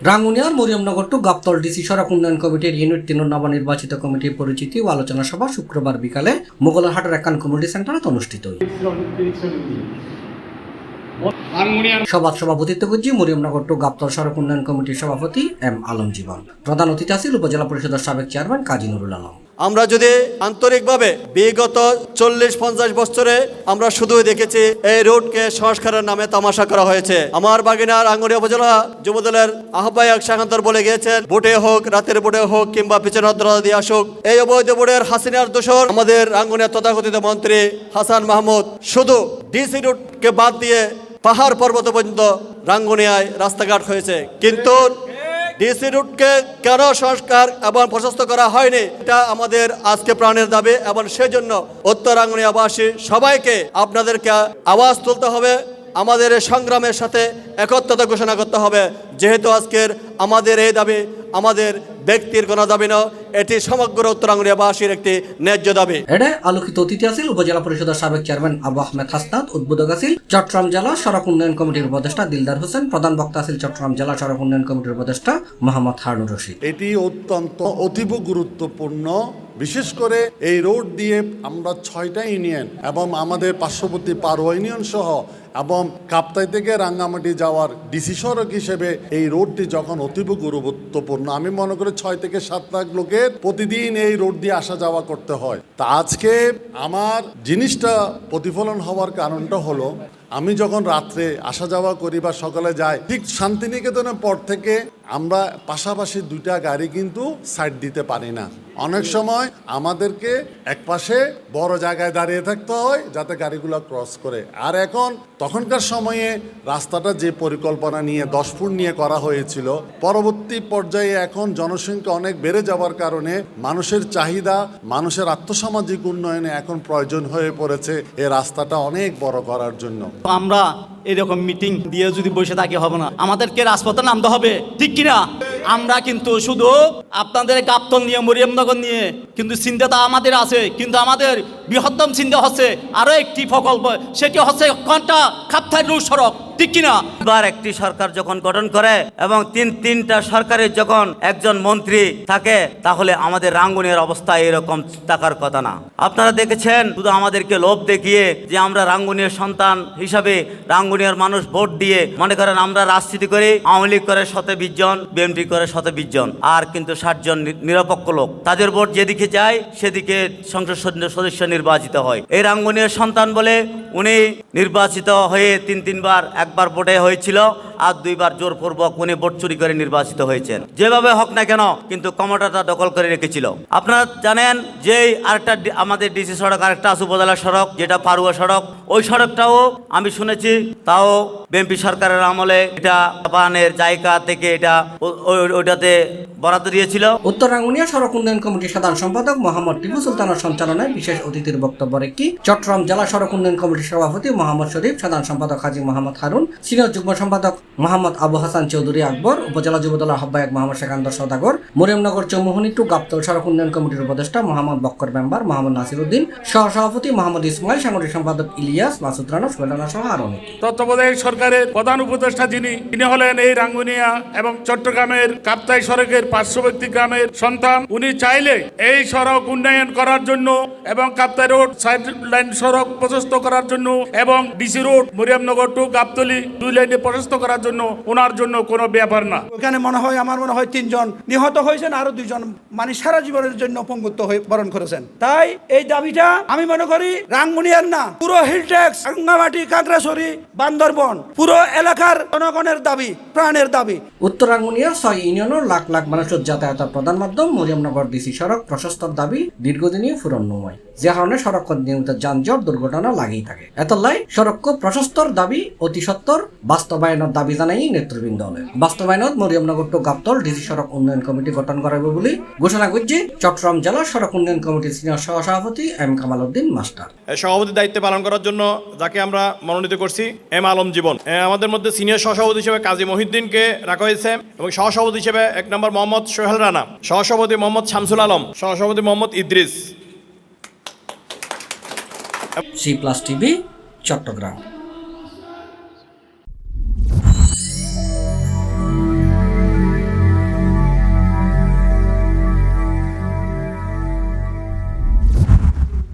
রাঙ্গুনিয়ার Mariamnagar two Gabtal DC সড়ক উন্নয়ন কমিটির ইউনিট 3 নবনির্বাচিত কমিটির পরিচিতি ও আলোচনা সভা শুক্রবার বিকালে মোগলহাটের একান কমিউনিটি সেন্টারে অনুষ্ঠিত হয়। সভার সভাপতিত্ব করছি মরিয়মনগর টু গাবতল সড়ক উন্নয়ন কমিটির সভাপতি এম আলম জীবন। প্রধান অতিথি আছেন উপজেলা পরিষদের সাবেক চেয়ারম্যান কাজী নুরুল আলম। আমরা যদি আন্তরিকভাবে বিগত 40-50 বছরে আমরা শুধু দেখেছি এই রোডকে সংস্কারের নামে তামাশা করা হয়েছে। আমার বাগিনার রাঙ্গুনিয়া উপজেলা যুবদলের আহ্বায়ক শাখান্তর বলে গিয়েছেন, ভোটে হোক, রাতের ভোটে হোক কিংবা পিছনের দরজা দিয়ে আসুক, এই অবৈধ ভোটের হাসিনার দোসর আমাদের রাঙ্গুনিয়া তথাকথিত মন্ত্রী হাসান মাহমুদ শুধু ডিসি রোডকে বাদ দিয়ে পাহাড় পর্বত পর্যন্ত রাঙ্গুনিয়ায় রাস্তাঘাট হয়েছে, কিন্তু ডিসি রুটকে কেন সংস্কার এবং প্রশস্ত করা হয়নি, এটা আমাদের আজকে প্রাণের দাবি এবং সেজন্য উত্তর রাঙ্গুনিয়াবাসী সবাইকে আপনাদেরকে আওয়াজ তুলতে হবে, আমাদের এই সংগ্রামের সাথে একত্রতা ঘোষণা করতে হবে। যেহেতু আজকের আমাদের এই দাবি আমাদের ব্যক্তির কোনো দাবি নয়, এটি সমগ্র উত্তর রাঙ্গুনিয়াবাসীর একটি ন্যায্য দাবি। এটা আলোকিত অতিথি আছেন উপজেলা পরিষদের সাবেক চেয়ারম্যান আবু আহমেদ হাসনাত, উদ্বোধক আছেন চট্টগ্রাম জেলা সড়ক উন্নয়ন কমিটির উপদেষ্টা দিলদার হোসেন, প্রধান বক্তা আছেন চট্টগ্রাম জেলা সড়ক উন্নয়ন কমিটির উপদেষ্টা মোহাম্মদ হারুন রশিদ। এটি অত্যন্ত অতীব গুরুত্বপূর্ণ, বিশেষ করে এই রোড দিয়ে আমরা 6টা ইউনিয়ন এবং আমাদের পার্শ্ববর্তী পারোয়া ইউনিয়ন সহ এবং কাপ্তাই থেকে রাঙ্গামাটি যাওয়ার ডিসি সড়ক হিসেবে এই রোডটি যখন অতীব গুরুত্বপূর্ণ, আমি মনে করি 6 থেকে 7 লাখ লোকের প্রতিদিন এই রোড দিয়ে আসা যাওয়া করতে হয়। তা আজকে আমার জিনিসটা প্রতিফলন হওয়ার কারণটা হলো, আমি যখন রাত্রে আসা যাওয়া করি বা সকালে যাই, ঠিক শান্তিনিকেতনের পর থেকে আমরা পাশাপাশি 2টা গাড়ি কিন্তু সাইড দিতে পারি না। অনেক সময় আমাদেরকে একপাশে বড় জায়গায় দাঁড়িয়ে থাকতে হয় যাতে গাড়িগুলো ক্রস করে। আর এখন তখনকার সময়ে রাস্তাটা যে পরিকল্পনা নিয়ে 10 ফুট নিয়ে করা হয়েছিল, পরবর্তী পর্যায়ে এখন জনসংখ্যা অনেক বেড়ে যাওয়ার কারণে মানুষের চাহিদা, মানুষের আর্থসামাজিক উন্নয়নে এখন প্রয়োজন হয়ে পড়েছে এই রাস্তাটা অনেক বড় করার জন্য। আমরা এরকম মিটিং দিয়ে যদি বসে থাকি হবে না, আমাদেরকে রাজপথে নামতে হবে, ঠিক কিনা? আমরা কিন্তু শুধু আপনাদের গাবতল নিয়ে মরিয়মনগর নিয়ে কিন্তু চিন্তাটা আমাদের আছে, কিন্তু আমাদের বৃহত্তম চিন্তা হচ্ছে আরো একটি প্রকল্প, সেটি হচ্ছে কোনটা কাপ্তাই রোড সড়ক, ঠিক কিনা? এবার একটি সরকার যখন গঠন করে এবং তিনটা সরকারের যখন একজন মন্ত্রী থাকে, তাহলে আমাদের রাঙ্গুনিয়ার অবস্থা এরকম থাকার কথা না। আপনারা দেখেছেন শুধু আমাদেরকে লোভ দেখিয়ে যে আমরা রাঙ্গুনিয়ার সন্তান হিসাবে রাঙ্গুনিয়ার মানুষ ভোট দিয়ে মনে করেন আমরা রাজনীতি করি, আওয়ামী লীগ করে 120 জন, বিএনপি করে 120 জন, আর কিন্তু 60 জন নিরপেক্ষ লোক, তাদের ভোট যেদিকে যায় সেদিকে সংসদ সদস্য নির্বাচিত হয়। এই রাঙ্গুনিয়ার সন্তান বলে উনি নির্বাচিত হয়ে 3বার, একবার ভোটে হয়েছিল আর 2বার জোরপূর্বক উনি ভোট চুরি করে নির্বাচিত হয়েছেন। যেভাবে হোক না কেন কিন্তু ক্ষমতাটা দখল করে রেখেছিল। আপনারা জানেন যে আরেকটা আমাদের ডিসি সড়ক আরেকটা আছে উপজেলা সড়ক, যেটা পারুয়া সড়ক, ওই সড়কটাও আমি শুনেছি তাও বিএনপি সরকারের আমলে এটা পানের জায়গা থেকে এটা ওইটাতে বরাদ্দ দিয়েছিল। উত্তর রাঙ্গুনিয়া সড়ক উন্নয়ন কমিটির সাধারণ সম্পাদক মোহাম্মদ টিপু সুলতানের সঞ্চালনায় বিশেষ অতিথির বক্তব্য রেখে চট্টগ্রাম জেলা সড়ক উন্নয়ন কমিটির সভাপতি মোহাম্মদ শরীফ, সাধারণ সম্পাদক হাজী মোহাম্মদ হারুন, সিনিয়র যুগ্ম সম্পাদক মোহাম্মদ আবু হাসান চৌধুরী আকবর, উপজেলা যুবদলের আহ্বায়ক মোহাম্মদ সেকান্দর সওদাগর, মরিয়মনগর চৌমুহনী টু গাবতল সড়ক উন্নয়ন কমিটির উপদেষ্টা মোহাম্মদ বক্কর মেম্বার, মোহাম্মদ নাসির উদ্দিন, সহসভাপতি মোহাম্মদ ইসমাইল, সাংগঠনিক সম্পাদক ইলিয়াস, মাসুদ রানা, সুবেদানা সহ আরো অনেক। তত্ত্বাবধায়ক সরকারের প্রধান উপদেষ্টা তিনি হলেন এই রাঙ্গুনিয়া এবং চট্টগ্রামের কাপ্তাই সড়কের পার্শ্ববর্তী গ্রামের সন্তান। উনি চাইলে এই সড়ক উন্নয়ন করার জন্য এবং কাপ্তাই রোড সাইড লাইন সড়ক প্রশস্ত করার জন্য এবং DC road Mariamnagar to Gabtali 2 লাইনে প্রশস্ত করার জন্য ওনার জন্য কোনো ব্যাপার না। ওখানে আমার মনে হয় 3 জন নিহত হয়েছেন, আরো 2 জন মানে সারা জীবনের জন্য পঙ্গুত্ব হয়ে বরণ করেছেন। তাই এই দাবিটা আমি মনে করি রাঙ্গুনিয়ার না, পুরো হিলটেক্স, রাঙ্গামাটি, খাগড়াছড়ি, বান্দরবন পুরো এলাকার জনগণের দাবি, প্রাণের দাবি। উত্তর রাঙ্গুনিয়ার 6 ইউনিয়নের লাখ লাখ মানুষের যাতায়াতের প্রধান মাধ্যম মরিয়মনগর ডিসি সড়ক প্রশস্তর দাবি দীর্ঘদিনই ফুরন্নময়, যে কারণে সড়ক নিয়মিত যানজট দুর্ঘটনা লাগেই থাকে। এতলাই সড়ক প্রশস্তর দাবি অতি সত্বর বাস্তবায়নের দাবি জানাই নেতৃবৃন্দ। বাস্তবায়নত মরিয়মনগর টু গাবতল ডিসি সড়ক উন্নয়ন কমিটি গঠন করাবে বলে ঘোষণা করছে চট্টগ্রাম জেলা সড়ক উন্নয়ন কমিটির সিনিয়র সহসভাপতি এম কামাল উদ্দিন মাস্টার। সভাপতির দায়িত্ব পালন করার জন্য যাকে আমরা মনোনীত করছি এম আলম জীবন। আমাদের মধ্যে সিনিয়র সহসভাপতি হিসেবে কাজী মহিউদ্দিনকে রাখা হয়েছে এবং সহসভাপতি হিসেবে 1 নম্বর মোহাম্মদ সোহেল রানা, সহসভাপতি মোহাম্মদ শামসুল আলম, সহসভাপতি মোহাম্মদ ইদ্রিস। C+ TV Chittagong.